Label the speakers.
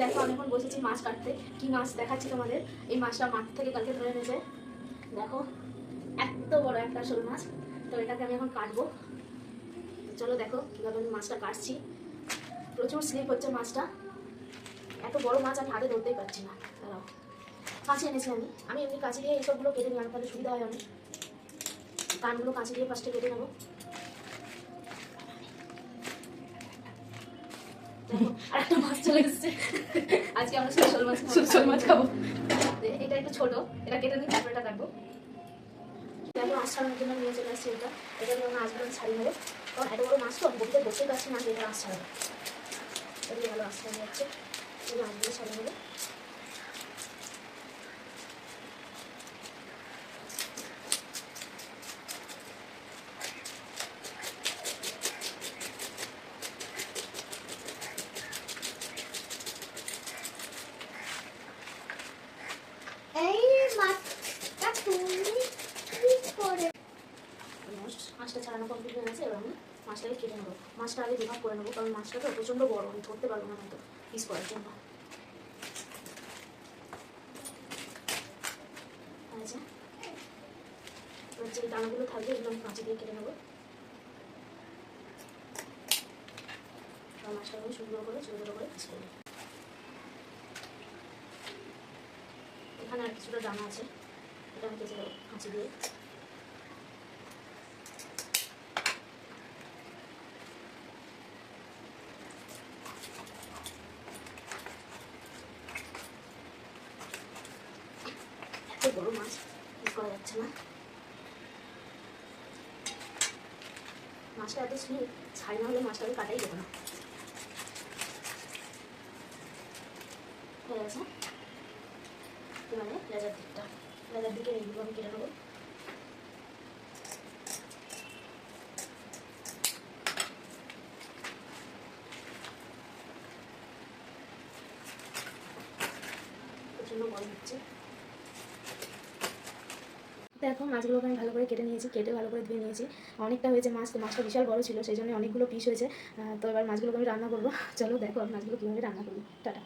Speaker 1: দেখো আমি এখন বসেছি মাছ কাটতে। কি মাছ দেখাচ্ছি তোমাদের। এই মাছটা মাঠ থেকে কালকে ধরে এনেছে। দেখো এত বড় একটা শোল মাছ। তো এটাকে আমি এখন কাটবো। চলো দেখো কিভাবে আমি মাছটা কাটছি। প্রচুর স্লিপ হচ্ছে মাছটা। এত বড় মাছ আমি হাতে ধরতেই পারছি না। দাঁড়াও, কাঁচি এনেছি আমি। আমি এমনি কাঁচি দিয়ে এইসবগুলো কেটে নিই, আমার তাহলে সুবিধা হয় অনেক। কানগুলো কাঁচি দিয়ে ফার্স্টে কেটে নেবো। আর একটা মাছ চলে এসেছে। আজকে আমরা শোল মাছ খাবো। এটা একটু ছোট, এটা কেটে নিই, তারপর এটা কাটবো। দেখো মাছ ছাড়ানোর জন্য নিয়ে চলে আসছি। এটা দিয়ে মাছগুলো ছাড়িয়ে নেবো। কারণ এত বড় মাছ তো আমি বলতে ধরতে পারছি না যে এটা মাছ ছাড়াবো। এটা দিয়ে ভালো মাছ ছাড়ানো যাচ্ছে। মাছগুলো ছাড়িয়ে নেবো। মাছটা ছাড়ানো কমপ্লিট হয়ে গেছে। এবার আমি মাছটাকে কেটে নেবো। মাছটা আগে দুভাগ করে নেবো, কারণ মাছটা তো প্রচণ্ড বড়, আমি ধরতে পারবো না হয়তো পিস করার জন্য। আচ্ছা, এবার যে দানাগুলো থাকবে এগুলো আমি কাঁচি দিয়ে কেটে নেবো। মাছটা আমি সুন্দর করে ছোটো ছোটো করে পিস করবো। এখানে আর কিছুটা দানা আছে, এটা আমি কেটে দেবো কাঁচি দিয়ে। এত বড় মাছ পিস করা যাচ্ছে না। মাছটা এত স্লিপ, ছাড়ি না হলে মাছটাকে কাটাই দেবো না। হয়ে গেছে। এবারে লেজার দিকে এইগুলো আমি কেটে নেবো। প্রচণ্ড গরম হচ্ছে। দেখো মাছগুলোকে আমি ভালো করে কেটে নিয়েছি, কেটে ভালো করে ধুয়ে নিয়েছি। অনেকটা হয়েছে মাছ, তো মাছটা বিশাল বড় ছিল, সেই জন্য অনেকগুলো পিস হয়েছে। তো এবার মাছগুলোকে আমি রান্না করবো। চলো দেখো আমি মাছগুলো কীভাবে রান্না করবো। টাটা।